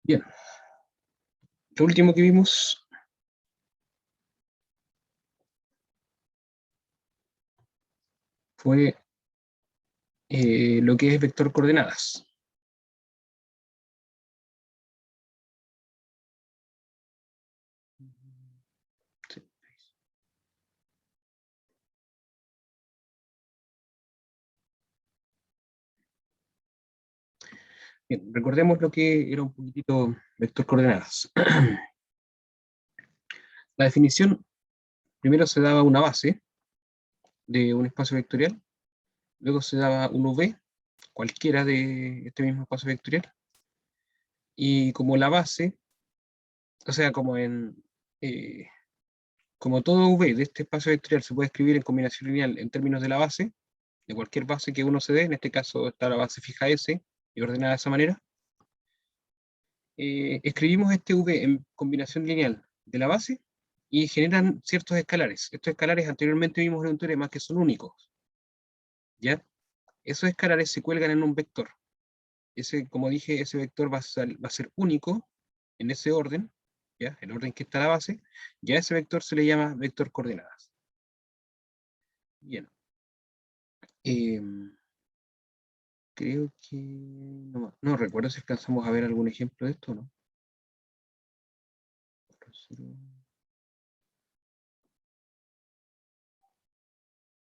Bien, lo último que vimos fue lo que es vector coordenadas. Sí. Bien, recordemos lo que era un poquitito vector coordenadas. La definición, primero se daba una base de un espacio vectorial, luego se daba un V, cualquiera de este mismo espacio vectorial, y como la base, o sea, eh, como todo V de este espacio vectorial se puede escribir en combinación lineal en términos de la base, de cualquier base que uno se dé, en este caso está la base fija S, y ordenada de esa manera, escribimos este V en combinación lineal de la base y generan ciertos escalares. Estos escalares anteriormente vimos en un teorema que son únicos, ¿ya? Esos escalares se cuelgan en un vector. Ese, como dije, ese vector va a ser único en ese orden, ¿ya? El orden que está la base, ya ese vector se le llama vector coordenadas. Bien. Eh, Creo que... No recuerdo si alcanzamos a ver algún ejemplo de esto, ¿no?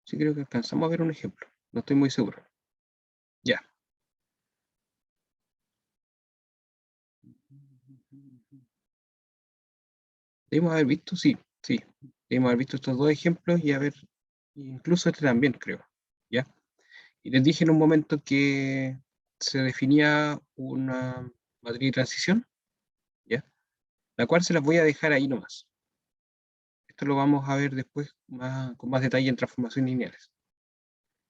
Sí, creo que alcanzamos a ver un ejemplo. No estoy muy seguro. Ya. Debemos haber visto, sí, sí. Debemos haber visto estos dos ejemplos y haber, incluso este también, creo. ¿Ya? Y les dije en un momento que se definía una matriz de transición, ¿ya? La cual se las voy a dejar ahí nomás. Esto lo vamos a ver después con más detalle en transformaciones lineales.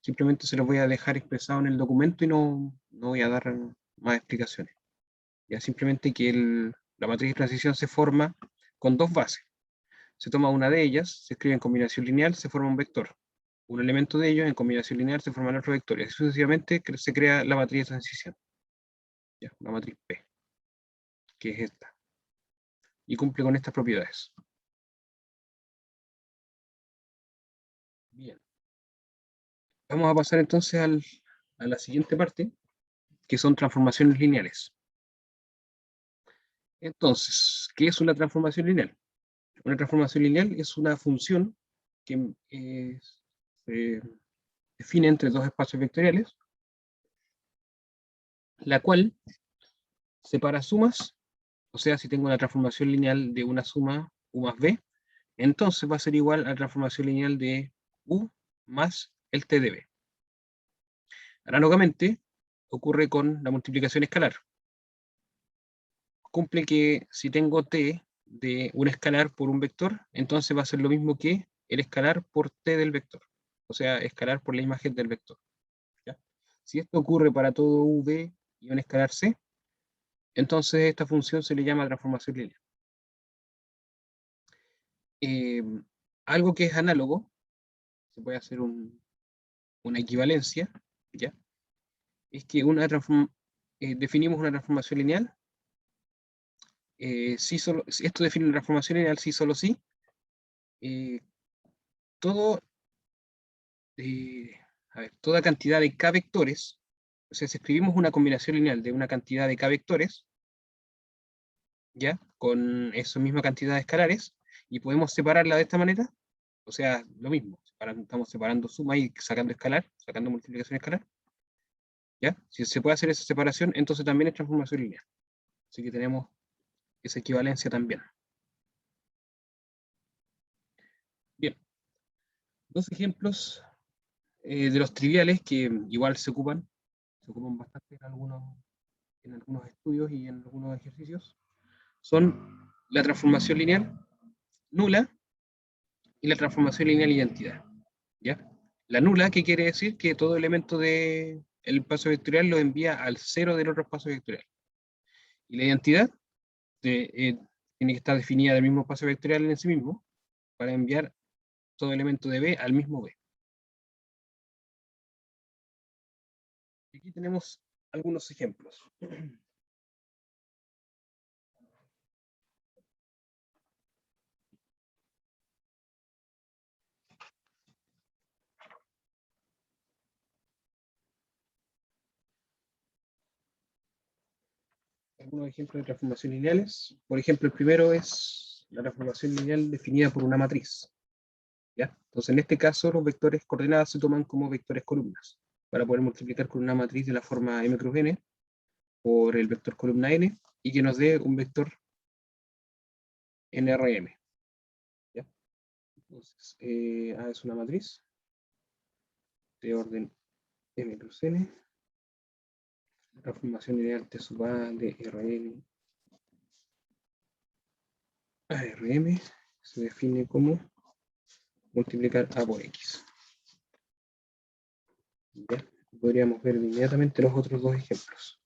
Simplemente se los voy a dejar expresado en el documento y no voy a dar más explicaciones. Ya simplemente que la matriz de transición se forma con dos bases. Se toma una de ellas, se escribe en combinación lineal, se forma un vector. Un elemento de ellos en combinación lineal se forma otro vector. Y así sucesivamente se crea la matriz de transición. ¿Ya? La matriz P, que es esta. Y cumple con estas propiedades. Bien. Vamos a pasar entonces a la siguiente parte, que son transformaciones lineales. Entonces, ¿qué es una transformación lineal? Una transformación lineal es una función que se define entre dos espacios vectoriales, la cual separa sumas, o sea, si tengo una transformación lineal de una suma u más b, entonces va a ser igual a la transformación lineal de u más el t de b. Análogamente, ocurre con la multiplicación escalar. Cumple que si tengo t de un escalar por un vector, entonces va a ser lo mismo que el escalar por t del vector, o sea, escalar por la imagen del vector. ¿Ya? Si esto ocurre para todo v y un escalar c, entonces esta función se le llama transformación lineal. Eh, Algo que es análogo, se puede hacer una equivalencia, ¿ya? Es que definimos una transformación lineal, si esto define una transformación lineal, sí, solo sí, eh, todo, eh, toda cantidad de k vectores, o sea, si escribimos una combinación lineal de una cantidad de k vectores, ¿ya? Con esa misma cantidad de escalares, y podemos separarla de esta manera, o sea, lo mismo, estamos separando suma y sacando escalar, sacando multiplicación escalar, ¿ya? Si se puede hacer esa separación, entonces también es transformación lineal. Así que tenemos esa equivalencia también. Bien, dos ejemplos de los triviales que igual se ocupan bastante en algunos estudios y en algunos ejercicios, son la transformación lineal nula y la transformación lineal identidad. ¿Ya? La nula, ¿qué quiere decir? Que todo elemento del espacio vectorial lo envía al cero del otro espacio vectorial. Y la identidad tiene que estar definida del mismo espacio vectorial en sí mismo para enviar todo elemento de B al mismo B. Aquí tenemos algunos ejemplos. algunos ejemplos de transformación lineales. Por ejemplo, el primero es la transformación lineal definida por una matriz. ¿Ya? Entonces, en este caso, los vectores coordenadas se toman como vectores columnas, para poder multiplicar con una matriz de la forma m cruz n por el vector columna n, y que nos dé un vector nrm. ¿Ya? Entonces, A es una matriz de orden m cruz n, la transformación lineal T sub A de Rn a Rm se define como multiplicar A por X. ¿Ya? Podríamos ver inmediatamente los otros dos ejemplos.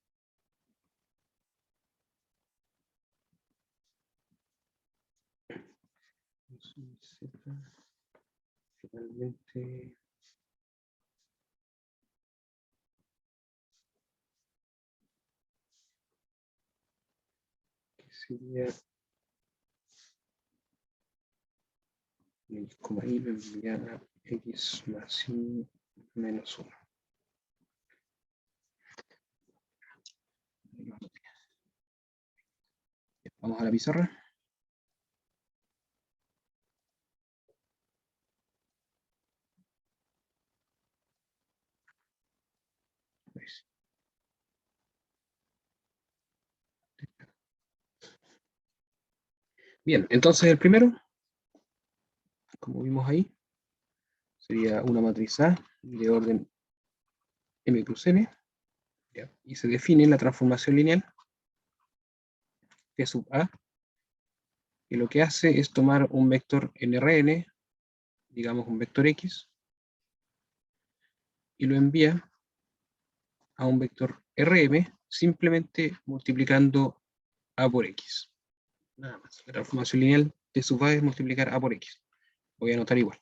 Finalmente, que sería x, y lo envía a x más y menos 1. Vamos a la pizarra. Bien, entonces el primero, como vimos ahí, sería una matriz A de orden m cruz n, ¿ya? Y se define la transformación lineal T sub A, que lo que hace es tomar un vector nRn, digamos un vector X, y lo envía a un vector Rm simplemente multiplicando A por X. Nada más. La transformación lineal T sub A es multiplicar A por X. Voy a anotar igual.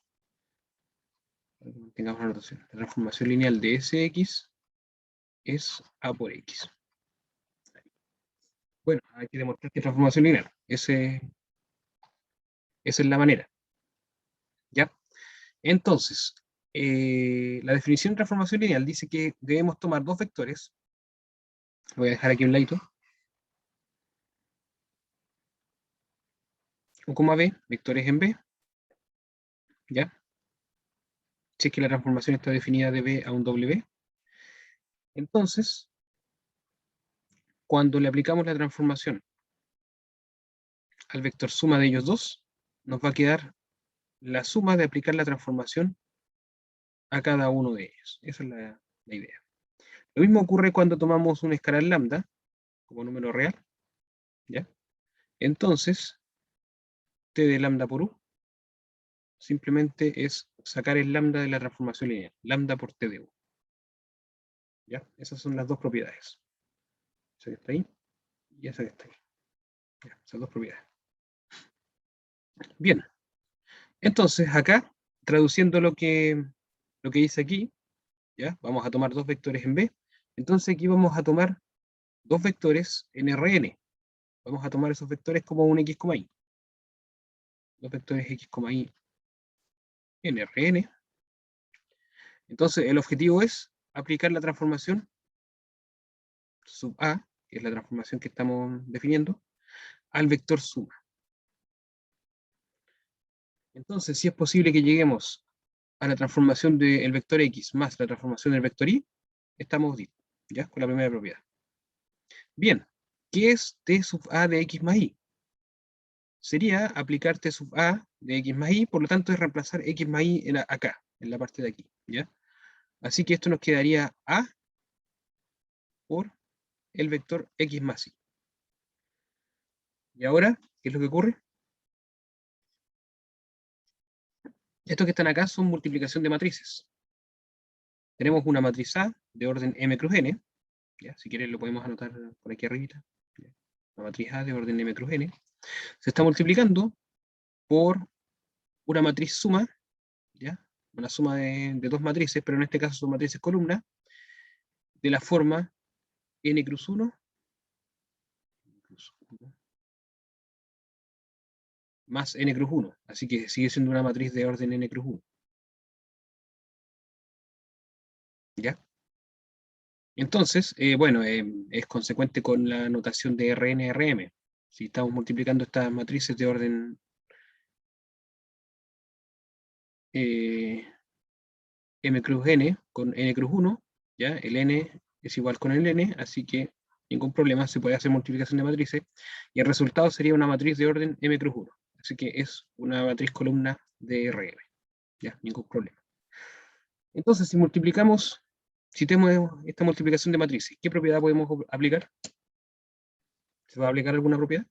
Para que tengamos la notación. La transformación lineal de Sx es A por X. Bueno, hay que demostrar que es transformación lineal. Esa es la manera. ¿Ya? Entonces, la definición de transformación lineal dice que debemos tomar dos vectores. Voy a dejar aquí un ladito. U, B, vectores en B. ¿Ya? Si es que la transformación está definida de B a un W. Entonces, cuando le aplicamos la transformación al vector suma de ellos dos, nos va a quedar la suma de aplicar la transformación a cada uno de ellos. Esa es la idea. Lo mismo ocurre cuando tomamos un escalar lambda como número real, ¿ya? Entonces, t de lambda por u simplemente es sacar el lambda de la transformación lineal, lambda por t de u. ¿Ya? Esas son las dos propiedades. Esa que está ahí y esa que está ahí. ¿Ya? Esas dos propiedades. Bien. Entonces, acá, traduciendo lo que dice aquí, ¿ya? Vamos a tomar dos vectores en B. Entonces aquí vamos a tomar dos vectores en Rn. Vamos a tomar esos vectores como un x, y. Dos vectores x, y en Rn. Entonces el objetivo es aplicar la transformación sub A, que es la transformación que estamos definiendo, al vector suma. Entonces, si es posible que lleguemos a la transformación del vector x más la transformación del vector y, estamos ya con la primera propiedad. Bien, ¿qué es t sub a de x más y? Sería aplicar t sub a de x más y, por lo tanto es reemplazar x más y acá, en la parte de aquí, ¿ya? Así que esto nos quedaría a por el vector x más y. Y ahora, ¿qué es lo que ocurre? Estos que están acá son multiplicación de matrices. Tenemos una matriz A de orden m cruz n, ¿ya? Si quieren lo podemos anotar por aquí arribita. ¿Ya? La matriz A de orden m cruz n se está multiplicando por una matriz suma, ¿ya? Una suma de dos matrices, pero en este caso son matrices columnas, de la forma n cruz 1 más n cruz 1. Así que sigue siendo una matriz de orden n cruz 1. ¿Ya? Entonces, bueno, es consecuente con la notación de RN-RM. Si estamos multiplicando estas matrices de orden m cruz n con n cruz 1, ¿ya? El n es igual con el n, así que ningún problema, se puede hacer multiplicación de matrices, y el resultado sería una matriz de orden m cruz 1. Así que es una matriz columna de RM, ¿ya? Ningún problema. Entonces, si tenemos esta multiplicación de matrices, ¿qué propiedad podemos aplicar? ¿Se va a aplicar alguna propiedad?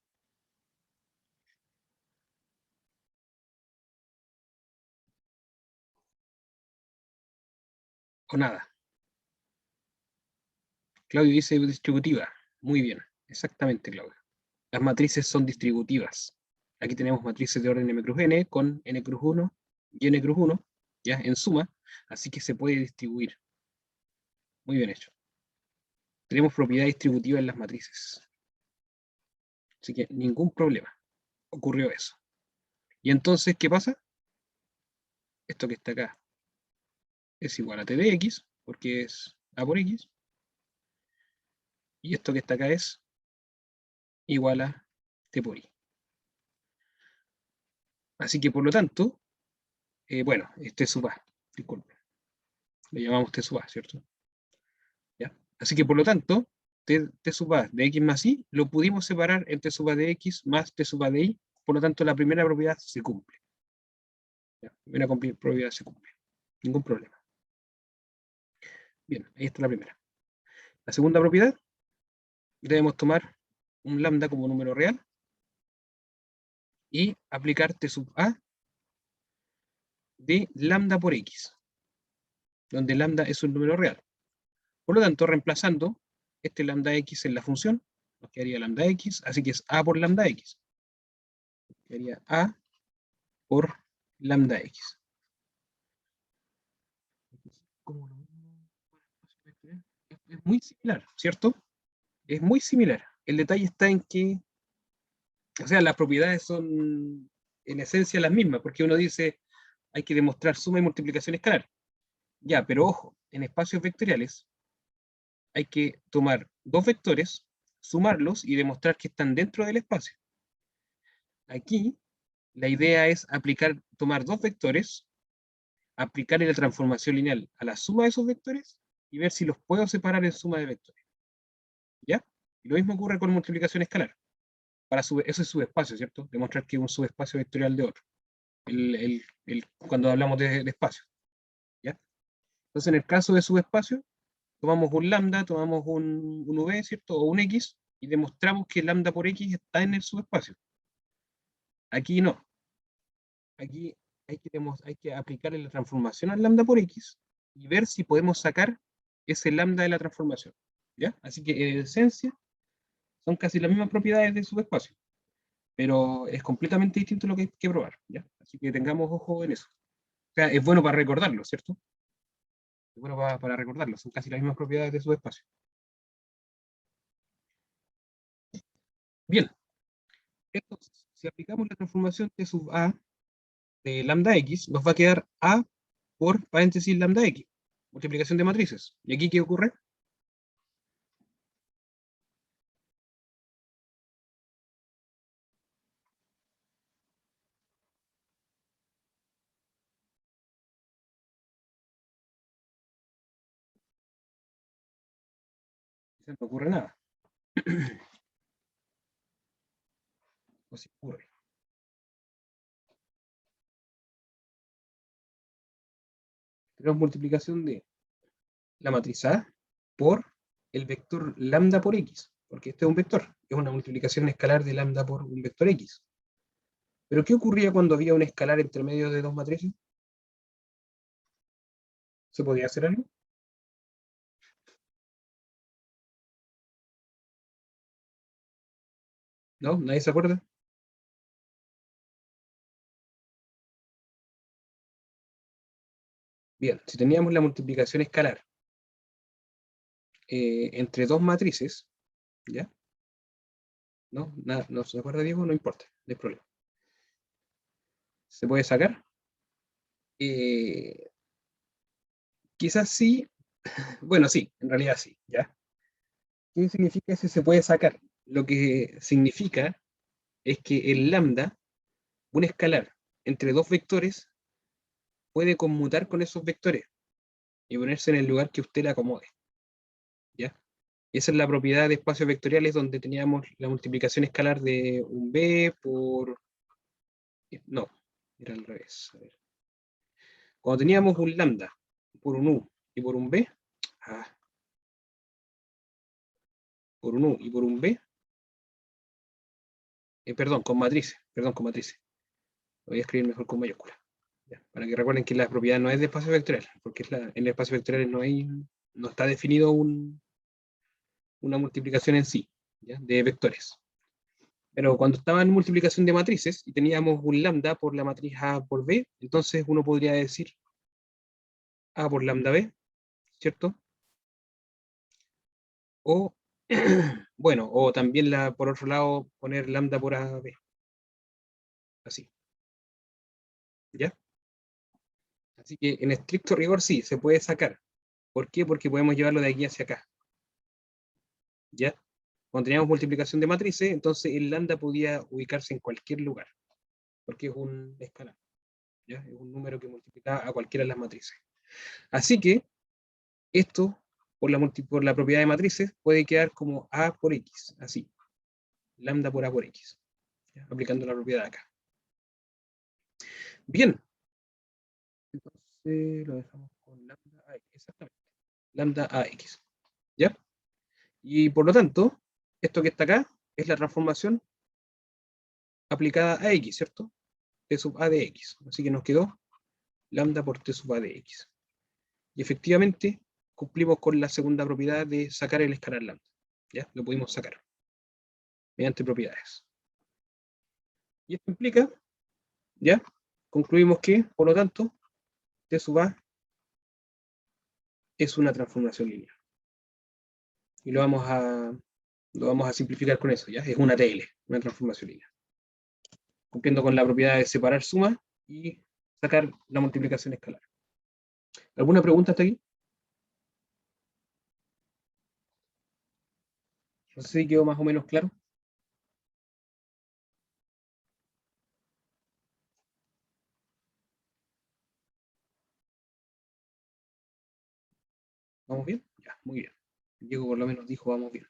¿O nada? Claudio dice distributiva. Muy bien, exactamente, Claudio. Las matrices son distributivas. Aquí tenemos matrices de orden m cruz n con n cruz 1 y n cruz 1, ya en suma, así que se puede distribuir. Muy bien hecho. Tenemos propiedad distributiva en las matrices. Así que ningún problema. Ocurrió eso. Y entonces, ¿qué pasa? Esto que está acá es igual a t de x, porque es a por x. Y esto que está acá es igual a t por y. Así que, por lo tanto, bueno, este sub a, disculpen. Lo llamamos t sub a, ¿cierto? ¿Ya? Así que, por lo tanto, t sub a de x más y lo pudimos separar en t sub a de x más t sub a de y. Por lo tanto, la primera propiedad se cumple. ¿Ya? La primera propiedad se cumple. Ningún problema. Bien, ahí está la primera. La segunda propiedad, debemos tomar un lambda como número real y aplicar t sub a de lambda por x, donde lambda es un número real. Por lo tanto, reemplazando este lambda x en la función, nos quedaría lambda x, así que es a por lambda x. Quedaría a por lambda x. Es muy similar, ¿cierto? Es muy similar. El detalle está en que, o sea, las propiedades son en esencia las mismas, porque uno dice, hay que demostrar suma y multiplicación escalar. Ya, pero ojo, en espacios vectoriales hay que tomar dos vectores, sumarlos y demostrar que están dentro del espacio. Aquí, la idea es tomar dos vectores, aplicarle la transformación lineal a la suma de esos vectores y ver si los puedo separar en suma de vectores. ¿Ya? Y lo mismo ocurre con multiplicación escalar. Eso es subespacio, ¿cierto? Demostrar que es un subespacio vectorial de otro. Cuando hablamos de espacio. ¿Ya? Entonces, en el caso de subespacio, tomamos un lambda, tomamos un v, ¿cierto? O un x, y demostramos que lambda por x está en el subespacio. Aquí no. Aquí hay que aplicarle la transformación al lambda por x y ver si podemos sacar ese lambda de la transformación. ¿Ya? Así que en esencia son casi las mismas propiedades de subespacio, pero es completamente distinto lo que hay que probar. ¿Ya? Así que tengamos ojo en eso. O sea, es bueno para recordarlo, ¿cierto? Es bueno para recordarlo, son casi las mismas propiedades de subespacio. Bien, entonces, si aplicamos la transformación T sub A de lambda X, nos va a quedar A por paréntesis lambda X, multiplicación de matrices. ¿Y aquí qué ocurre? No ocurre nada. O si ocurre. Tenemos multiplicación de la matriz A por el vector lambda por X, porque este es un vector, es una multiplicación escalar de lambda por un vector X. ¿Pero qué ocurría cuando había un escalar entre medio de dos matrices? ¿Se podía hacer algo? ¿No? ¿Nadie se acuerda? Bien, si teníamos la multiplicación escalar entre dos matrices, ¿ya? ¿No? Nada, ¿no se acuerda, Diego? No importa, no hay problema. ¿Se puede sacar? Eh, Quizás sí, Bueno, sí, en realidad sí, ¿ya? ¿Qué significa eso? Se puede sacar. Lo que significa es que el lambda, un escalar entre dos vectores, puede conmutar con esos vectores y ponerse en el lugar que usted le acomode, ¿ya? Esa es la propiedad de espacios vectoriales donde teníamos la multiplicación escalar de un b por... No, era al revés. A ver. Cuando teníamos un lambda por un u y por un b, ah, por un u y por un b, perdón, con matrices. Lo voy a escribir mejor con mayúscula. Ya, para que recuerden que la propiedad no es de espacio vectorial, porque en el espacio vectorial no está definido una multiplicación en sí, ¿ya? De vectores. Pero cuando estaba en multiplicación de matrices y teníamos un lambda por la matriz A por B, entonces uno podría decir A por lambda B, ¿cierto? O, bueno, o también por otro lado poner lambda por AB, así, ¿ya? Así que en estricto rigor sí, se puede sacar. ¿Por qué? Porque podemos llevarlo de aquí hacia acá, ¿ya? Cuando teníamos multiplicación de matrices, entonces el lambda podía ubicarse en cualquier lugar, porque es un escalar, ¿ya? Es un número que multiplica a cualquiera de las matrices. Así que esto, por la propiedad de matrices, puede quedar como A por X, así, lambda por A por X, ¿ya? Aplicando la propiedad de acá. Bien, entonces lo dejamos con lambda AX, exactamente, lambda AX, ¿ya? Y por lo tanto, esto que está acá es la transformación aplicada a X, ¿cierto? T sub A de X, así que nos quedó lambda por T sub A de X. Y efectivamente cumplimos con la segunda propiedad de sacar el escalar lambda, ¿ya? Lo pudimos sacar mediante propiedades. Y esto implica, ¿ya? Concluimos que, por lo tanto, T sub A es una transformación lineal. Y lo vamos a simplificar con eso, ¿ya? Es una TL, una transformación lineal. Cumpliendo con la propiedad de separar suma y sacar la multiplicación escalar. ¿Alguna pregunta hasta aquí? No sé si quedó más o menos claro. ¿Vamos bien? Ya, muy bien. Diego por lo menos dijo vamos bien.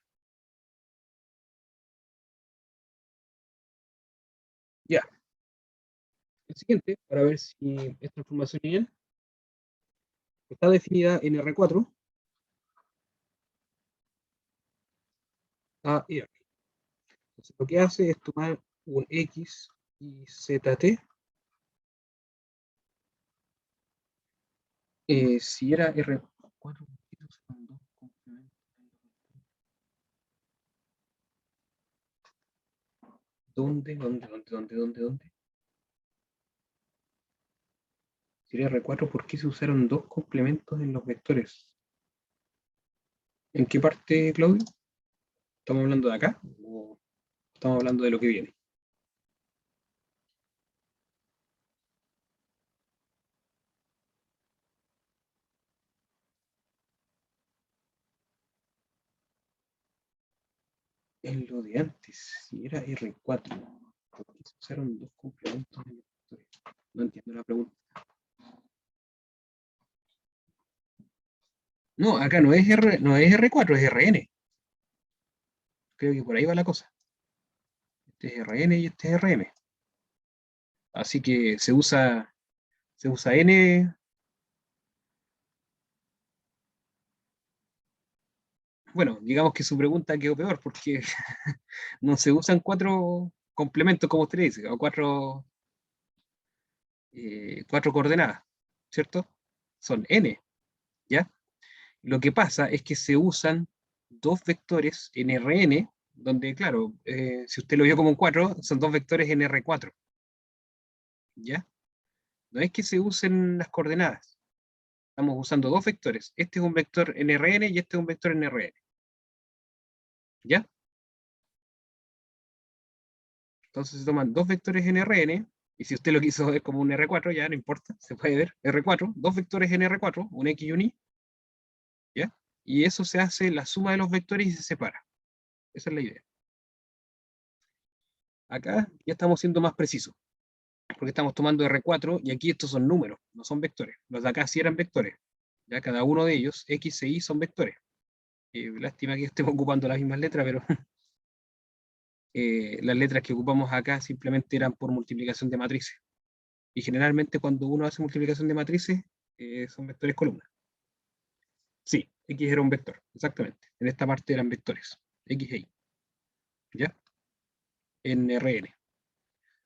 Ya. El siguiente, para ver si esta transformación lineal está definida en R4 a R. Entonces, lo que hace es tomar un X y ZT. Si era R4, ¿Dónde? Si era R4, ¿por qué se usaron dos complementos en los vectores? ¿En qué parte, Claudio? ¿Estamos hablando de acá? ¿O estamos hablando de lo que viene? En lo de antes, si era R4, ¿por qué se usaron dos complementos en los vectores? No entiendo la pregunta. No, acá no es R4, es RN. Creo que por ahí va la cosa. Este es RN y este es RM. Así que se usa N. Bueno, digamos que su pregunta quedó peor porque no se usan cuatro complementos, como usted le dice, o cuatro coordenadas, ¿cierto? Son N, ¿ya? Lo que pasa es que se usan dos vectores en Rn, donde, claro, si usted lo vio como un 4, son dos vectores en R4, ¿ya? No es que se usen las coordenadas, estamos usando dos vectores. Este es un vector en Rn y este es un vector en Rn, ¿ya? Entonces se toman dos vectores en Rn, y si usted lo quiso ver como un R4, ya no importa, se puede ver R4, dos vectores en R4, un X y un Y, ¿ya? Y eso se hace la suma de los vectores y se separa. Esa es la idea. Acá ya estamos siendo más precisos, porque estamos tomando R4 y aquí estos son números, no son vectores. Los de acá sí eran vectores. Ya cada uno de ellos, X e Y, son vectores. Lástima que estemos ocupando las mismas letras, pero las letras que ocupamos acá simplemente eran por multiplicación de matrices. Y generalmente cuando uno hace multiplicación de matrices, son vectores columnas. Sí, X era un vector, exactamente. En esta parte eran vectores, X e Y. ¿Ya? En Rn.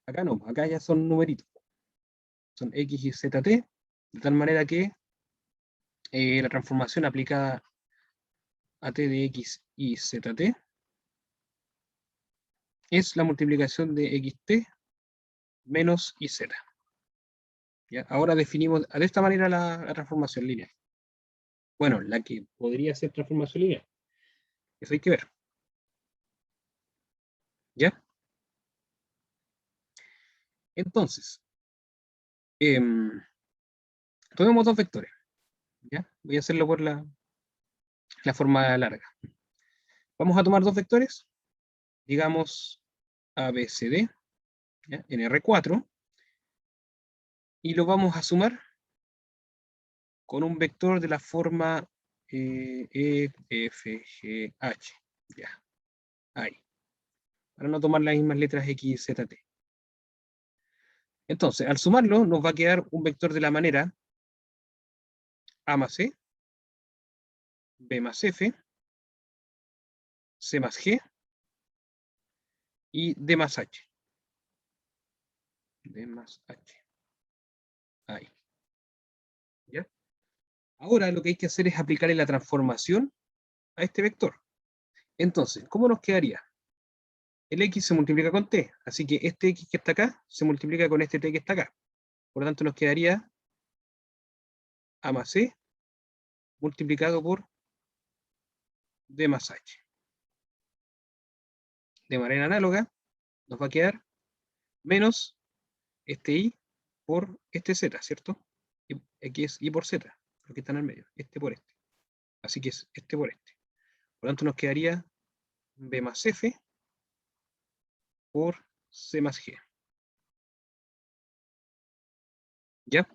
Acá no, acá ya son numeritos. Son X y ZT, de tal manera que la transformación aplicada a t de X y ZT es la multiplicación de xt menos iz. ¿Ya? Ahora definimos de esta manera la transformación lineal. Bueno, la que podría ser transformación lineal. Eso hay que ver. ¿Ya? Entonces, tomemos dos vectores. ¿Ya? Voy a hacerlo por la forma larga. Vamos a tomar dos vectores, digamos ABCD, ¿ya? En R4, y lo vamos a sumar con un vector de la forma E, F, G, H. Ya, ahí. Para no tomar las mismas letras X, Z, T. Entonces, al sumarlo, nos va a quedar un vector de la manera A más C, B más F, C más G y D más H. D más H. Ahí. ¿Ya? Ahora lo que hay que hacer es aplicarle la transformación a este vector. Entonces, ¿cómo nos quedaría? El X se multiplica con T, así que este X que está acá se multiplica con este T que está acá. Por lo tanto, nos quedaría A más C multiplicado por D más H. De manera análoga, nos va a quedar menos este I por este Z, ¿cierto? Aquí es I por Z, lo que está en el medio, este por este. Así que es este por este. Por lo tanto, nos quedaría B más F por C más G. ¿Ya?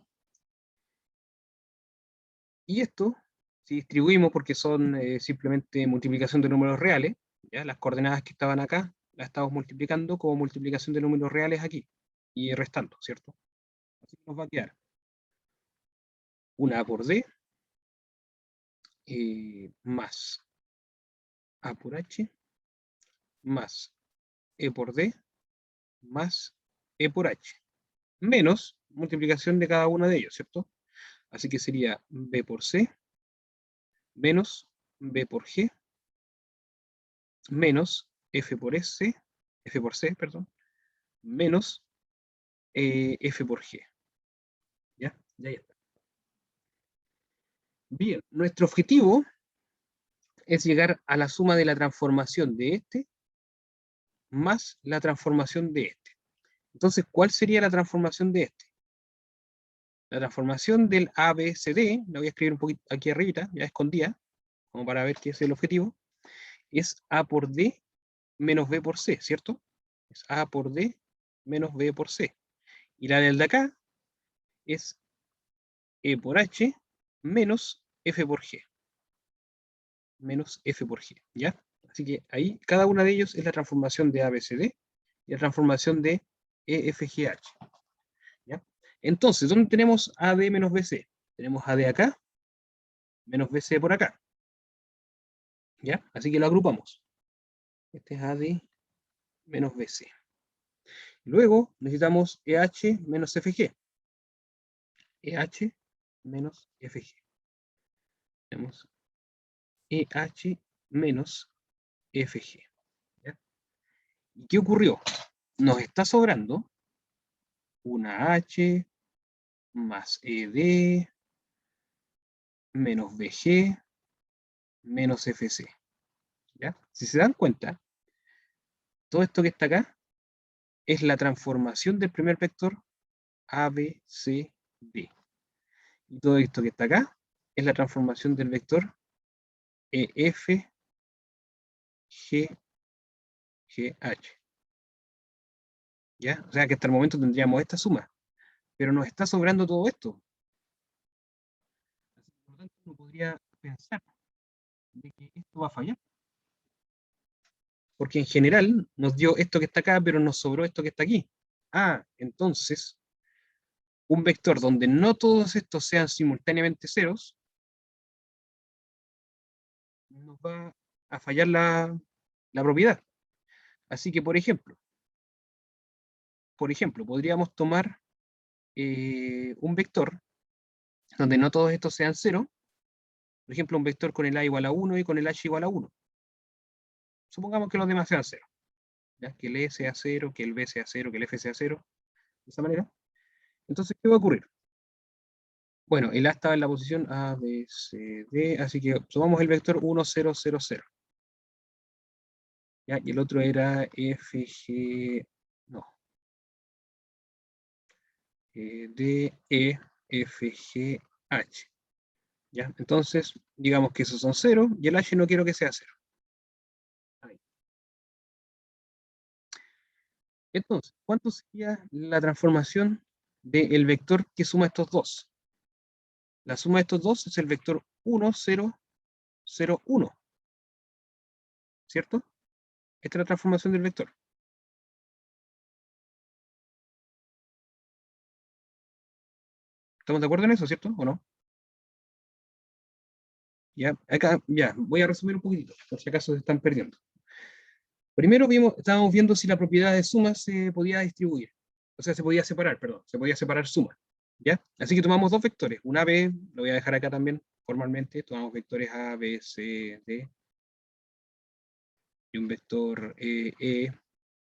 Y esto, si distribuimos, porque son simplemente multiplicación de números reales, ¿ya? Las coordenadas que estaban acá, las estamos multiplicando como multiplicación de números reales aquí, y restando, ¿cierto? Así que nos va a quedar una A por D, más A por H, más E por D, más E por H, menos multiplicación de cada uno de ellos, ¿cierto? Así que sería B por C, menos B por G, menos F por S, F por C, perdón, menos F por G. ¿Ya? Ya está. Bien, nuestro objetivo es llegar a la suma de la transformación de este más la transformación de este. Entonces, ¿cuál sería la transformación de este? La transformación del ABCD, la voy a escribir un poquito aquí arriba, ya escondida, como para ver qué es el objetivo, es A por D menos B por C, ¿cierto? Es A por D menos B por C. Y la del de acá es E por H menos F por G. Menos F por G, ¿ya? Así que ahí, cada una de ellos es la transformación de ABCD y la transformación de EFGH, ¿ya? Entonces, ¿dónde tenemos AD menos BC? Tenemos AD acá, menos BC por acá, ¿ya? Así que lo agrupamos. Este es AD menos BC. Luego necesitamos EH menos FG. EH menos FG. Tenemos EH menos FG. ¿Ya? ¿Y qué ocurrió? Nos está sobrando una H más ED menos BG menos FC. ¿Ya? Si se dan cuenta, todo esto que está acá es la transformación del primer vector ABCD. Y todo esto que está acá es la transformación del vector F, G, G, H. ¿Ya? O sea que hasta el momento tendríamos esta suma, pero nos está sobrando todo esto. Así que, por lo tanto, uno podría pensar de que esto va a fallar. Porque en general nos dio esto que está acá, pero nos sobró esto que está aquí. Ah, entonces, un vector donde no todos estos sean simultáneamente ceros, nos va a fallar la propiedad. Así que, por ejemplo, podríamos tomar un vector donde no todos estos sean cero. Por ejemplo, un vector con el a igual a 1 y con el h igual a 1. Supongamos que los demás sean cero. ¿Ya? Que el e sea 0, que el b sea 0, que el f sea 0. De esa manera. Entonces, ¿qué va a ocurrir? Bueno, el a estaba en la posición A, B, C, D, así que tomamos el vector 1, 0, 0, 0. ¿Ya? Y el otro era F, G, no. D, E, F, G, H. ¿Ya? Entonces, digamos que esos son 0 y el H no quiero que sea 0. Ahí. Entonces, ¿cuánto sería la transformación del vector que suma estos dos? La suma de estos dos es el vector 1, 0, 0, 1. ¿Cierto? Esta es la transformación del vector. ¿Estamos de acuerdo en eso, cierto? ¿O no? Ya, acá, ya, voy a resumir un poquitito, por si acaso se están perdiendo. Primero estábamos viendo si la propiedad de suma se podía distribuir. O sea, se podía separar, perdón, se podía separar suma. ¿Ya? Así que tomamos dos vectores. Una B, lo voy a dejar acá también formalmente, tomamos vectores A, B, C, D. Y un vector E,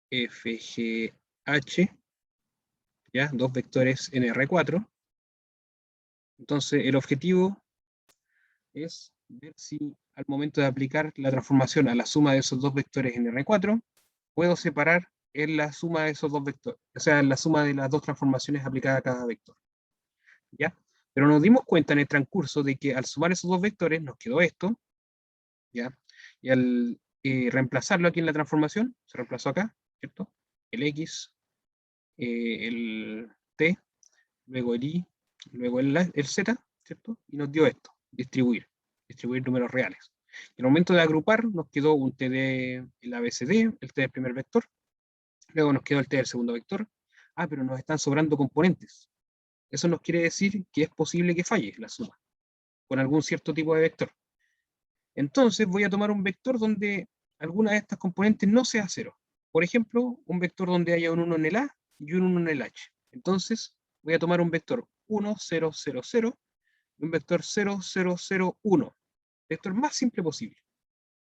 F, G, H. ¿Ya? Dos vectores en R4. Entonces, el objetivo es ver si al momento de aplicar la transformación a la suma de esos dos vectores en R4, puedo separar en la suma de esos dos vectores, o sea, en la suma de las dos transformaciones aplicadas a cada vector. ¿Ya? Pero nos dimos cuenta en el transcurso de que al sumar esos dos vectores nos quedó esto, ¿ya? Y al reemplazarlo aquí en la transformación, se reemplazó acá, ¿cierto? El X, el T, luego el Y, luego el Z, ¿cierto? Y nos dio esto, distribuir números reales. En el momento de agrupar nos quedó un T de el ABCD, el T del primer vector, luego nos quedó el T del segundo vector. Ah, pero nos están sobrando componentes. Eso nos quiere decir que es posible que falle la suma con algún cierto tipo de vector. Entonces voy a tomar un vector donde alguna de estas componentes no sea cero. Por ejemplo, un vector donde haya un 1 en el A y un 1 en el H. Entonces voy a tomar un vector 1, 0, 0, 0 y un vector 0, 0, 0, 1. Vector más simple posible,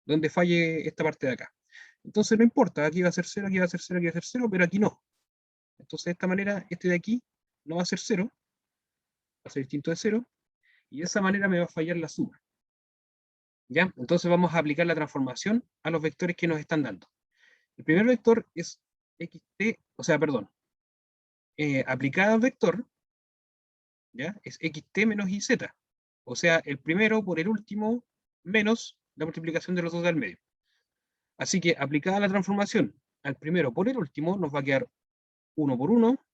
donde falle esta parte de acá. Entonces no importa, aquí va a ser 0, aquí va a ser 0, aquí va a ser 0, pero aquí no. Entonces de esta manera, este de aquí no va a ser 0, va a ser distinto de 0, y de esa manera me va a fallar la suma. ¿Ya? Entonces vamos a aplicar la transformación a los vectores que nos están dando. El primer vector es xt, o sea, perdón, aplicada al vector, ¿ya? Es xt menos iz. O sea, el primero por el último menos la multiplicación de los dos del medio. Así que aplicada la transformación al primero por el último, nos va a quedar 1 por 1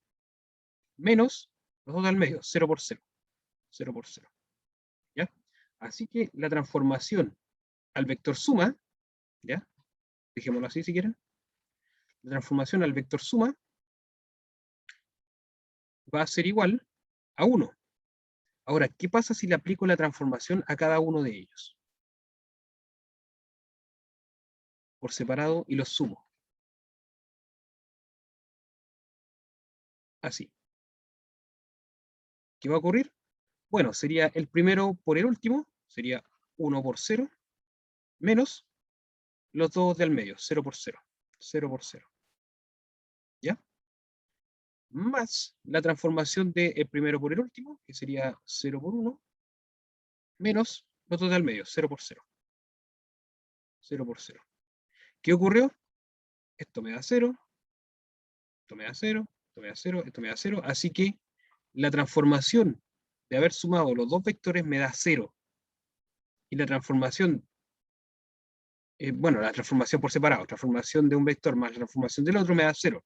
menos los dos del medio, 0 por 0. 0 por 0. ¿Ya? Así que la transformación al vector suma, ¿ya? Dejémoslo así si quieren. La transformación al vector suma va a ser igual a 1. Ahora, ¿qué pasa si le aplico la transformación a cada uno de ellos? Por separado y los sumo. Así. ¿Qué va a ocurrir? Bueno, sería el primero por el último, sería 1 por 0, menos los dos del medio, 0 por 0. 0 por 0. ¿Ya? Más la transformación del primero por el último, que sería 0 por 1, menos los dos del medio, 0 por 0. 0 por 0. ¿Qué ocurrió? Esto me da 0, esto me da 0, esto me da 0, esto me da 0, así que la transformación de haber sumado los dos vectores me da 0. Y la transformación bueno, la transformación por separado, transformación de un vector más la transformación del otro me da 0.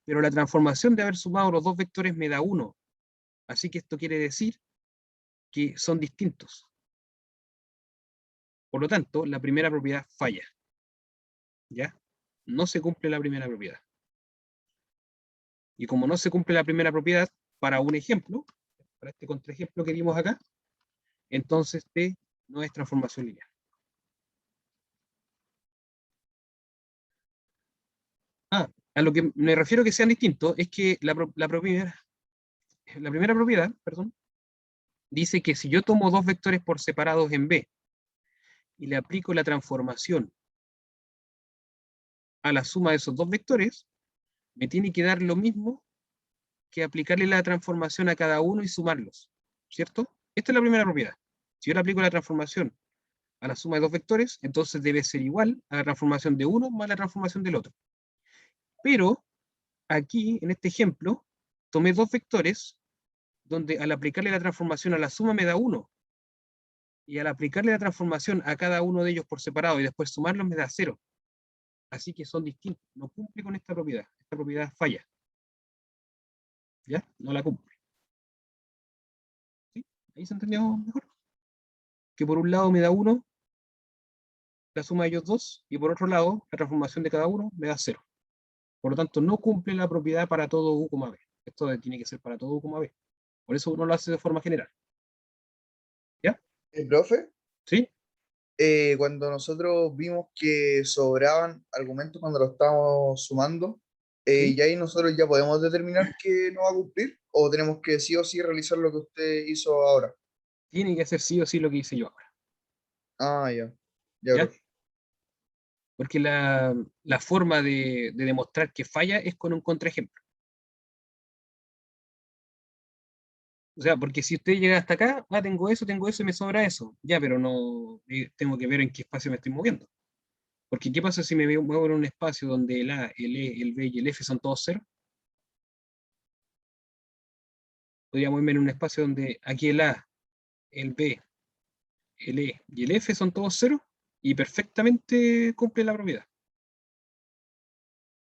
Pero la transformación de haber sumado los dos vectores me da 1. Así que esto quiere decir que son distintos. Por lo tanto, la primera propiedad falla. ¿Ya? No se cumple la primera propiedad. Y como no se cumple la primera propiedad, para un ejemplo, para este contraejemplo que vimos acá, entonces T no es transformación lineal. A lo que me refiero que sean distintos es que la primera propiedad, perdón, dice que si yo tomo dos vectores por separados en B y le aplico la transformación a la suma de esos dos vectores, me tiene que dar lo mismo que aplicarle la transformación a cada uno y sumarlos, ¿cierto? Esta es la primera propiedad. Si yo le aplico la transformación a la suma de dos vectores, entonces debe ser igual a la transformación de uno más la transformación del otro. Pero aquí, en este ejemplo, tomé dos vectores donde al aplicarle la transformación a la suma me da 1, y al aplicarle la transformación a cada uno de ellos por separado y después sumarlos me da 0. Así que son distintos. No cumple con esta propiedad. Esta propiedad falla. ¿Ya? No la cumple. ¿Sí? ¿Ahí se entendió mejor? Que por un lado me da 1 la suma de ellos dos, y por otro lado, la transformación de cada uno me da 0. Por lo tanto, no cumple la propiedad para todo u, B. Esto tiene que ser para todo u, B. Por eso uno lo hace de forma general. ¿Ya? Profe, ¿Sí? cuando nosotros vimos que sobraban argumentos cuando lo estábamos sumando, ¿Sí? y ahí nosotros ya podemos determinar que no va a cumplir, o tenemos que sí o sí realizar lo que usted hizo ahora. Tiene que hacer sí o sí lo que hice yo ahora. Ah, ya, ya, ¿Ya? profe. Porque la forma de demostrar que falla es con un contraejemplo. O sea, porque si usted llega hasta acá, tengo eso y me sobra eso. Ya, pero no tengo que ver en qué espacio me estoy moviendo. Porque ¿qué pasa si me muevo en un espacio donde el A, el E, el B y el F son todos cero? Podría moverme en un espacio donde aquí el A, el B, el E y el F son todos cero y perfectamente cumple la propiedad.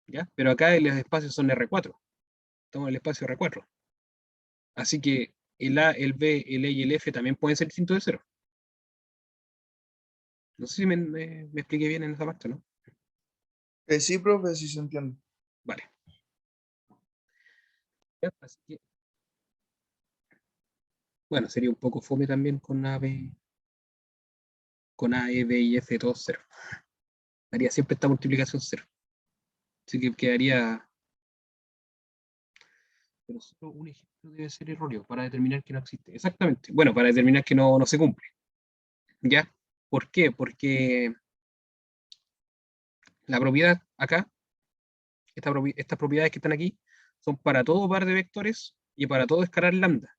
¿Ya? Pero acá los espacios son R4. Estamos en el espacio R4. Así que el A, el B, el E y el F también pueden ser distintos de cero. No sé si me expliqué bien en esa parte, ¿no? Sí, profe, sí se entiende. Vale. Ya, así que, bueno, sería un poco fome también con A, B, con A, E, B y F todos cero. Haría siempre esta multiplicación cero. Así que quedaría. Pero solo un ejemplo debe ser erróneo para determinar que no existe. Exactamente. Bueno, para determinar que no se cumple. ¿Ya? ¿Por qué? Porque la propiedad acá, estas propiedades que están aquí, son para todo par de vectores y para todo escalar lambda.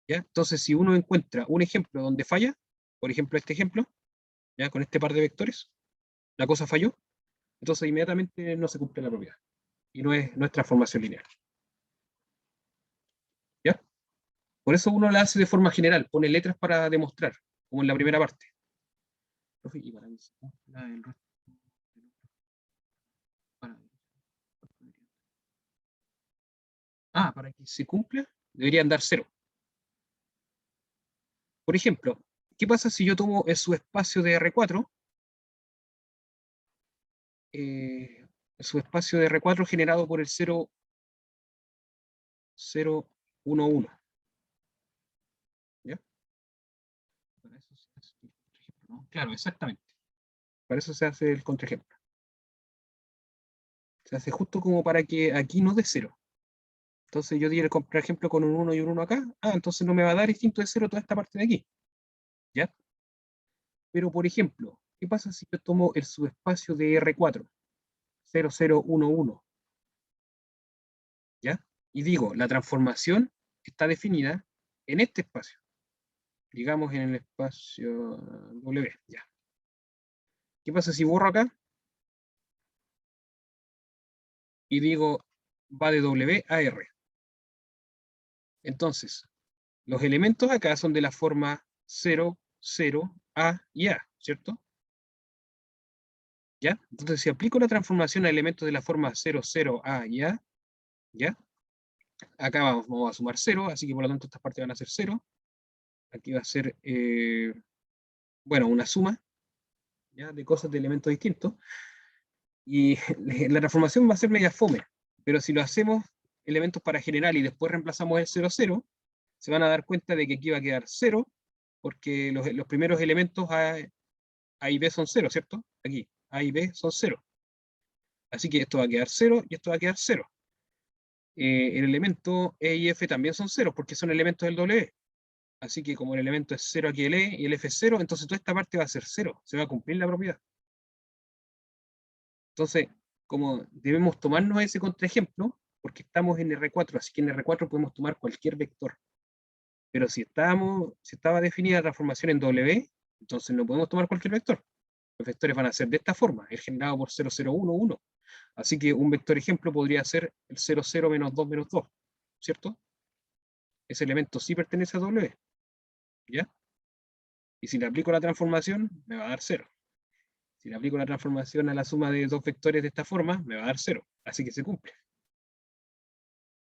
¿Ya? Entonces, si uno encuentra un ejemplo donde falla, por ejemplo, este ejemplo, ¿ya? Con este par de vectores, la cosa falló, entonces inmediatamente no se cumple la propiedad. Y no es transformación lineal. ¿Ya? Por eso uno la hace de forma general, pone letras para demostrar, como en la primera parte. Y para que se cumpla el resto, para- para que se cumpla, deberían dar cero. Por ejemplo, ¿qué pasa si yo tomo el subespacio de R4, el subespacio de R4 generado por el 0, 0, 1, 1? ¿Ya? Para eso se hace el contraejemplo, ¿no? Claro, exactamente. Para eso se hace el contraejemplo. Se hace justo como para que aquí no dé cero. Entonces yo di el contraejemplo con un 1 y un 1 acá. Entonces no me va a dar distinto de cero toda esta parte de aquí. ¿Ya? Pero, por ejemplo, ¿qué pasa si yo tomo el subespacio de R4, 0, 0, 1, 1? ¿Ya? Y digo, la transformación está definida en este espacio. Digamos en el espacio W. ¿Ya? ¿Qué pasa si borro acá? Y digo, va de W a R. Entonces, los elementos acá son de la forma 0, 0, A y A, ¿cierto? ¿Ya? Entonces, si aplico la transformación a elementos de la forma 0, 0, A y A, ¿ya? Acá vamos a sumar 0, así que por lo tanto estas partes van a ser 0. Aquí va a ser, bueno, una suma, ¿ya? De cosas de elementos distintos. Y la transformación va a ser media fome, pero si lo hacemos elementos para general y después reemplazamos el 0, 0, se van a dar cuenta de que aquí va a quedar 0, porque los primeros elementos A y B son 0, ¿cierto? Aquí, A y B son 0. Así que esto va a quedar 0 y esto va a quedar 0. El elemento E y F también son 0, porque son elementos del W. Así que como el elemento es 0 aquí el E y el F es 0, entonces toda esta parte va a ser 0. Se va a cumplir la propiedad. Entonces, como debemos tomarnos ese contraejemplo, porque estamos en R4, así que en R4 podemos tomar cualquier vector. Pero si estaba definida la transformación en W, entonces no podemos tomar cualquier vector. Los vectores van a ser de esta forma, el generado por 0, 0, 1, 1. Así que un vector ejemplo podría ser el 0, 0, menos 2, menos 2, ¿cierto? Ese elemento sí pertenece a W, ¿ya? Y si le aplico la transformación, me va a dar 0. Si le aplico la transformación a la suma de dos vectores de esta forma, me va a dar 0. Así que se cumple.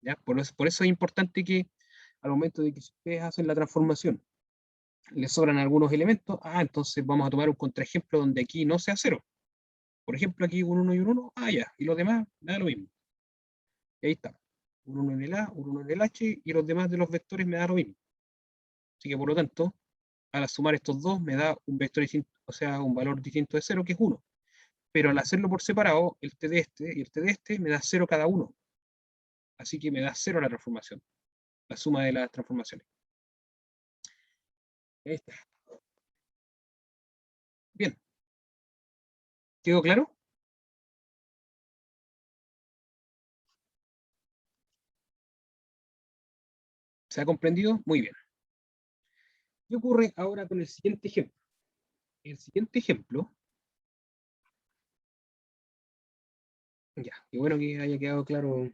¿Ya? Por eso es importante que al momento de que ustedes hacen la transformación, les sobran algunos elementos, entonces vamos a tomar un contraejemplo donde aquí no sea 0. Por ejemplo, aquí un 1 y un 1, ya, y los demás, da lo mismo. Y ahí está. Un 1 en el A, un 1 en el H, y los demás de los vectores me da lo mismo. Así que por lo tanto, al sumar estos dos me da un vector distinto, o sea, un valor distinto de 0, que es 1. Pero al hacerlo por separado, el t de este y el t de este me da 0 cada uno. Así que me da 0 la transformación, la suma de las transformaciones. Ahí está. Bien. ¿Quedó claro? ¿Se ha comprendido? Muy bien. ¿Qué ocurre ahora con el siguiente ejemplo? El siguiente ejemplo, ya, qué bueno que haya quedado claro,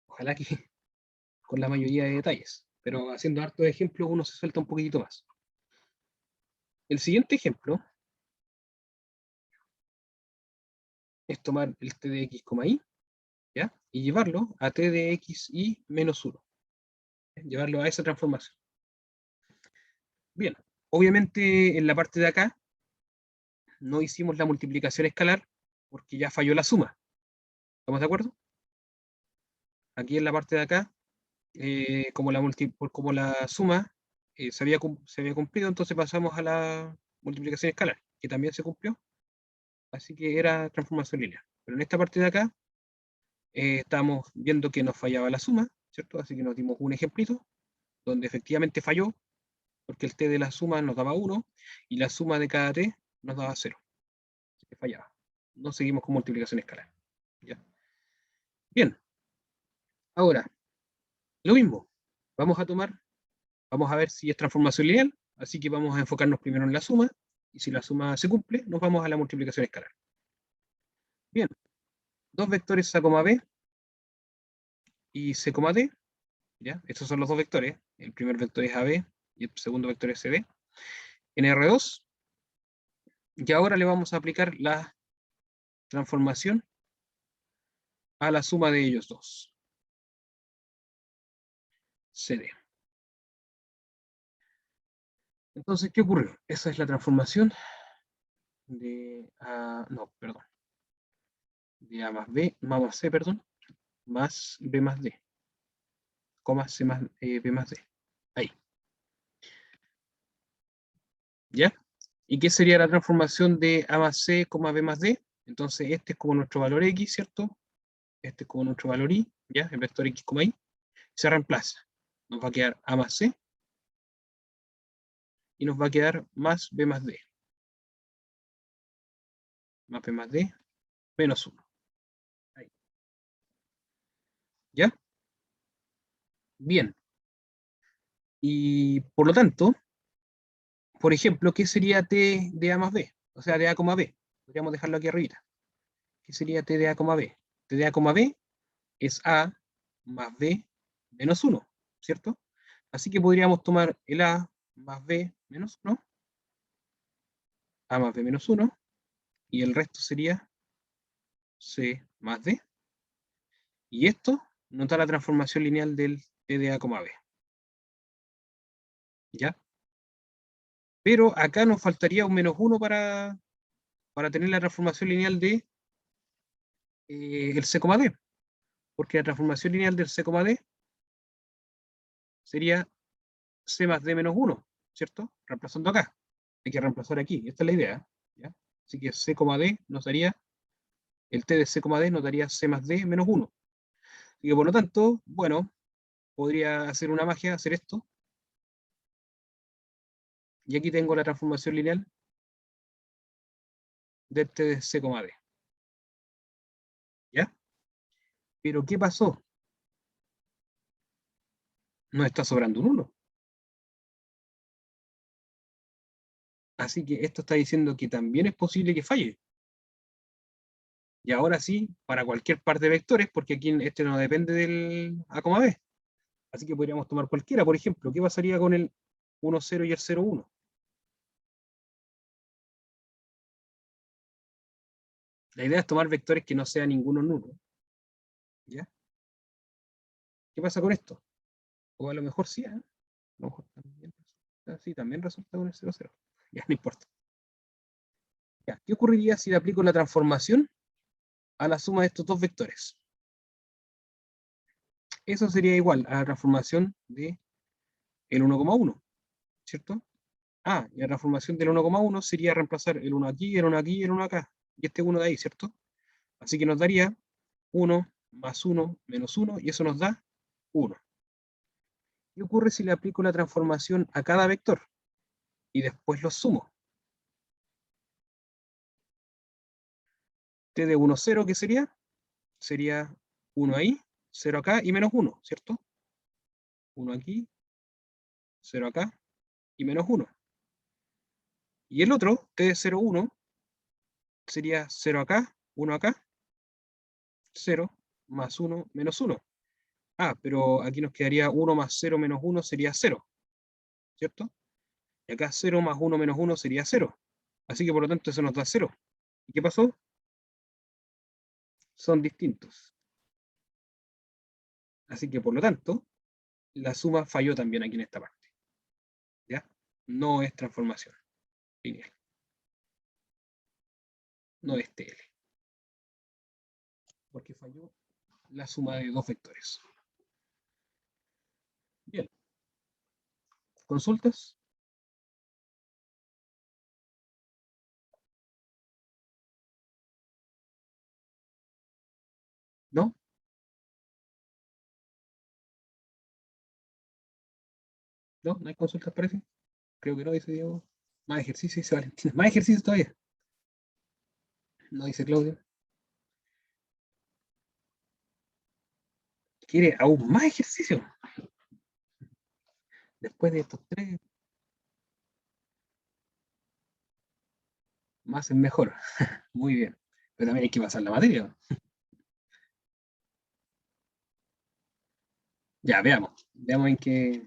ojalá que con la mayoría de detalles, pero haciendo hartos ejemplos uno se suelta un poquitito más. El siguiente ejemplo es tomar el t de x, y, ¿ya? Y llevarlo a t de x y menos 1. Llevarlo a esa transformación. Bien, obviamente en la parte de acá no hicimos la multiplicación escalar porque ya falló la suma. ¿Estamos de acuerdo? Aquí en la parte de acá, como la suma se había cumplido, entonces pasamos a la multiplicación escalar, que también se cumplió, así que era transformación lineal. Pero en esta parte de acá, estamos viendo que nos fallaba la suma, ¿cierto? Así que nos dimos un ejemplito, donde efectivamente falló, porque el t de la suma nos daba 1, y la suma de cada t nos daba 0. Así que fallaba. No seguimos con multiplicación escalar. ¿Ya? Bien, ahora, lo mismo. Vamos a ver si es transformación lineal, así que vamos a enfocarnos primero en la suma, y si la suma se cumple, nos vamos a la multiplicación escalar. Bien, dos vectores A, B y C, D, ¿ya? Estos son los dos vectores. El primer vector es AB y el segundo vector es CD. En R2, y ahora le vamos a aplicar la transformación a la suma de ellos dos. CD. Entonces, ¿qué ocurrió? Esa es la transformación de A, no, perdón, de A más B, más C, perdón, más B más D, coma C más B más D. Ahí. ¿Ya? ¿Y qué sería la transformación de A más C, B más D? Entonces, este es como nuestro valor X, ¿cierto? Este es como nuestro valor Y, ¿ya? El vector X, Y. Se reemplaza. Nos va a quedar A más C y nos va a quedar más B más D. Más B más D, menos 1. Ahí. ¿Ya? Bien. Y por lo tanto, por ejemplo, ¿qué sería T de A más B? O sea, de A, B. Podríamos dejarlo aquí arriba. ¿Qué sería T de A, B? T de A, B es A más B menos 1, ¿cierto? Así que podríamos tomar el A más B menos 1, A más B menos 1, y el resto sería C más D. Y esto nos da la transformación lineal del T de A, B. ¿Ya? Pero acá nos faltaría un menos 1 para tener la transformación lineal de el C, D. Porque la transformación lineal del C, D sería C más D menos 1, ¿cierto? Reemplazando acá. Hay que reemplazar aquí. Esta es la idea. ¿Ya? Así que C, D nos daría, el T de C, D nos daría C más D menos 1. Y que por lo tanto, bueno, podría hacer una magia, hacer esto. Y aquí tengo la transformación lineal del T de C, D. ¿Ya? Pero ¿qué pasó? Nos está sobrando un 1. Así que esto está diciendo que también es posible que falle. Y ahora sí, para cualquier par de vectores, porque aquí este no depende del A, B. Así que podríamos tomar cualquiera, por ejemplo. ¿Qué pasaría con el 1, 0 y el 0, 1? La idea es tomar vectores que no sean ninguno nulo. ¿Ya? ¿Qué pasa con esto? O a lo mejor sí, ¿eh? A lo mejor también resulta, sí, también resulta con el 0, 0. Ya, no importa. Ya, ¿qué ocurriría si le aplico la transformación a la suma de estos dos vectores? Eso sería igual a la transformación de el 1,1, ¿cierto? Ah, y la transformación del 1,1 sería reemplazar el 1 aquí, el 1 aquí y el 1 acá. Y este 1 de ahí, ¿cierto? Así que nos daría 1 más 1 menos 1 y eso nos da 1. ¿Qué ocurre si le aplico la transformación a cada vector? Y después los sumo. T de 1, 0, ¿qué sería? Sería 1 ahí, 0 acá y menos 1, ¿cierto? 1 aquí, 0 acá y menos 1. Y el otro, T de 0, 1, sería 0 acá, 1 acá, 0 más 1 menos 1. Ah, pero aquí nos quedaría 1 más 0 menos 1 sería 0, ¿cierto? Y acá 0 más 1 menos 1 sería 0. Así que por lo tanto eso nos da 0. ¿Y qué pasó? Son distintos. Así que por lo tanto, la suma falló también aquí en esta parte. ¿Ya? No es transformación lineal. No es TL. Porque falló la suma de dos vectores. Bien. ¿Consultas? ¿No? ¿No? ¿No hay consultas, parece? Creo que no, dice Diego. Más ejercicio, dice Valentina. Más ejercicio todavía. No, dice Claudio. Quiere aún más ejercicio. Después de estos tres, más es mejor. Muy bien. Pero también hay que pasar la materia. Ya, veamos. Veamos en qué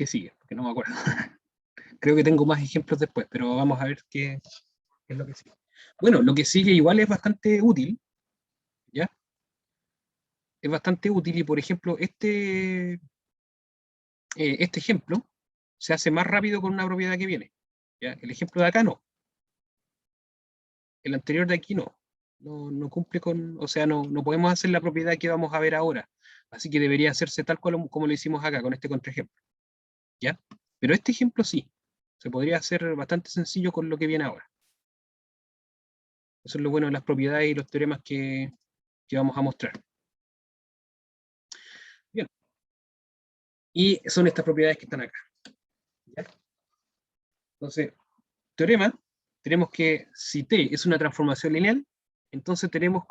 sigue, porque no me acuerdo. Creo que tengo más ejemplos después, pero vamos a ver qué es lo que sigue. Bueno, lo que sigue igual es bastante útil, ¿ya? Es bastante útil y, por ejemplo, este ejemplo se hace más rápido con una propiedad que viene. ¿Ya? El ejemplo de acá no. El anterior de aquí no. No cumple con, o sea, no podemos hacer la propiedad que vamos a ver ahora. Así que debería hacerse tal cual como lo hicimos acá, con este contraejemplo. ¿Ya? Pero este ejemplo sí. Se podría hacer bastante sencillo con lo que viene ahora. Eso es lo bueno de las propiedades y los teoremas que vamos a mostrar. Bien. Y son estas propiedades que están acá. ¿Ya? Entonces, teorema, tenemos que si T es una transformación lineal, entonces tenemos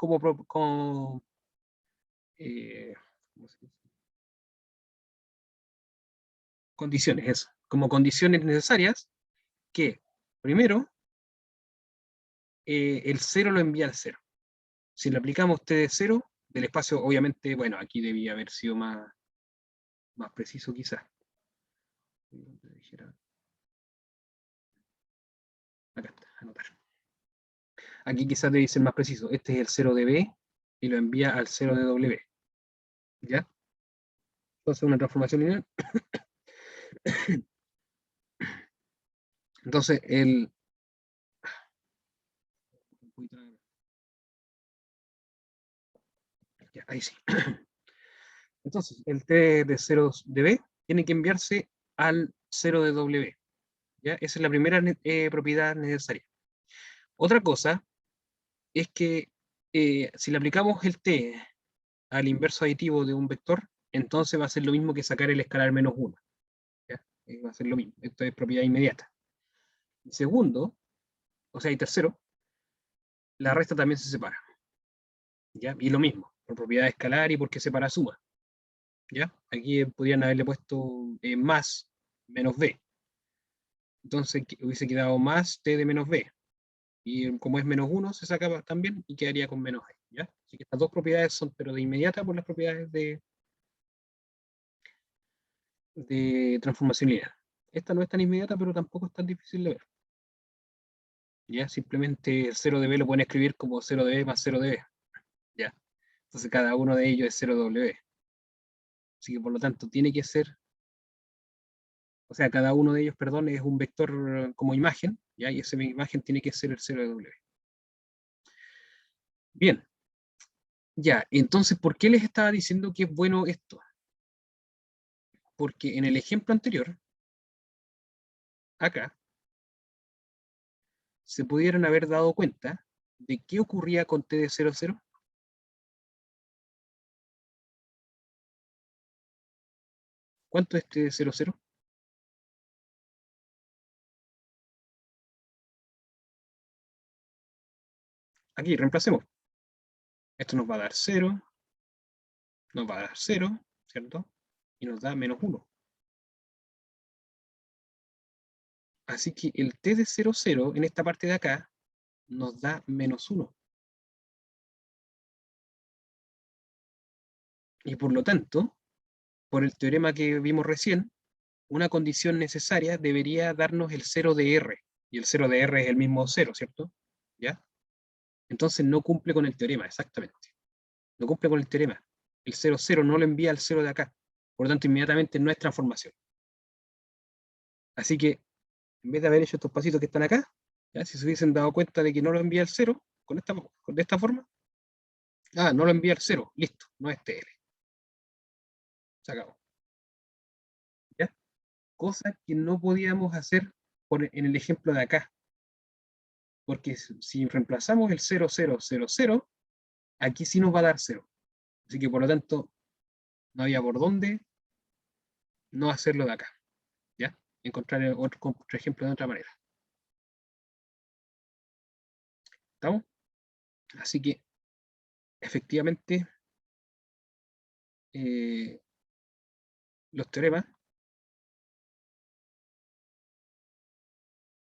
eh, ¿cómo se dice? Condiciones, eso, como condiciones necesarias que, primero, el 0 lo envía al 0. Si le aplicamos T de 0, del espacio, obviamente, bueno, aquí debía haber sido más preciso quizás. Acá está, anotar. Aquí quizás debe ser más preciso. Este es el 0 de B y lo envía al 0 de W. ¿Ya? Entonces una transformación lineal. Entonces ya, ahí sí. Entonces el T de 0 de B tiene que enviarse al 0 de W. ¿Ya? Esa es la primera propiedad necesaria. Otra cosa es que si le aplicamos el T al inverso aditivo de un vector, entonces va a ser lo mismo que sacar el escalar menos 1. ¿Ya? Va a ser lo mismo. Esto es propiedad inmediata. Y segundo, o sea, y tercero, la resta también se separa. ¿Ya? Y lo mismo, por propiedad escalar y porque separa suma. ¿Ya? Aquí podrían haberle puesto más menos b. Entonces hubiese quedado más t de menos b. Y como es menos 1, se saca también y quedaría con menos e. ¿Ya? Así que estas dos propiedades son pero de inmediata por las propiedades de transformación lineal. Esta no es tan inmediata, pero tampoco es tan difícil de ver. ¿Ya? Simplemente el 0 de b lo pueden escribir como 0 de b más 0 de b. ¿Ya? Entonces cada uno de ellos es 0 de w. Así que por lo tanto tiene que ser, o sea, cada uno de ellos, perdón, es un vector como imagen, ¿ya? Y esa imagen tiene que ser el 0 de w. Bien. Ya, entonces, ¿por qué les estaba diciendo que es bueno esto? Porque en el ejemplo anterior, acá, se pudieron haber dado cuenta de qué ocurría con t de 0, 0. ¿Cuánto es t de 0, 0? Aquí, reemplacemos. Esto nos va a dar 0, nos va a dar 0, ¿cierto? Y nos da menos 1. Así que el t de 0, 0 en esta parte de acá nos da menos 1. Y por lo tanto, por el teorema que vimos recién, una condición necesaria debería darnos el 0 de R. Y el 0 de R es el mismo 0, ¿cierto? ¿Ya? Entonces no cumple con el teorema, exactamente. No cumple con el teorema. El 0, 0 no lo envía al 0 de acá. Por lo tanto, inmediatamente no es transformación. Así que, en vez de haber hecho estos pasitos que están acá, ¿ya? Si se hubiesen dado cuenta de que no lo envía al 0, de esta forma, no lo envía al 0, listo, no es TL. Se acabó. ¿Ya? Cosa que no podíamos hacer en el ejemplo de acá. Porque si reemplazamos el 0, 0, 0, 0, aquí sí nos va a dar 0. Así que por lo tanto, no había por dónde no hacerlo de acá. ¿Ya? Encontrar otro ejemplo de otra manera. ¿Estamos? Así que, efectivamente, los teoremas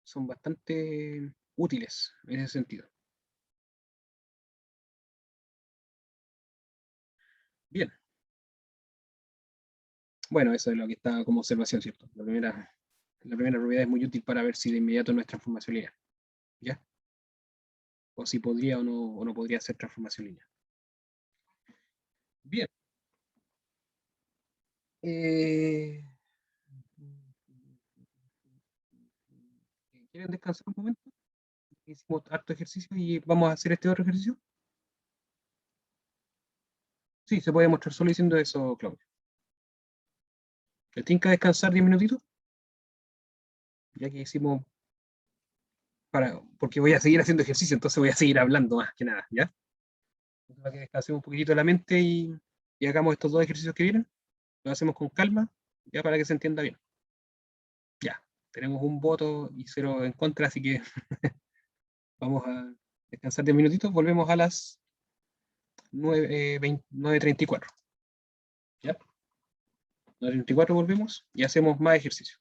son bastante útiles en ese sentido. Bien. Bueno, eso es lo que está como observación, ¿cierto? La primera propiedad es muy útil para ver si de inmediato no es transformación lineal. ¿Ya? O si podría o no podría ser transformación lineal. Bien. ¿Quieren descansar un momento? Hicimos harto ejercicio y vamos a hacer este otro ejercicio. Sí, se puede mostrar solo diciendo eso, Claudio. ¿Te tinca descansar 10 minutitos? Ya que hicimos porque voy a seguir haciendo ejercicio, entonces voy a seguir hablando más que nada, ¿ya? Para que descansemos un poquitito la mente y hagamos estos dos ejercicios que vienen. Lo hacemos con calma, ya para que se entienda bien. Ya, tenemos un voto y 0 en contra, así que vamos a descansar 10 minutitos. Volvemos a las 9:34. ¿Ya? 9:34 volvemos y hacemos más ejercicio.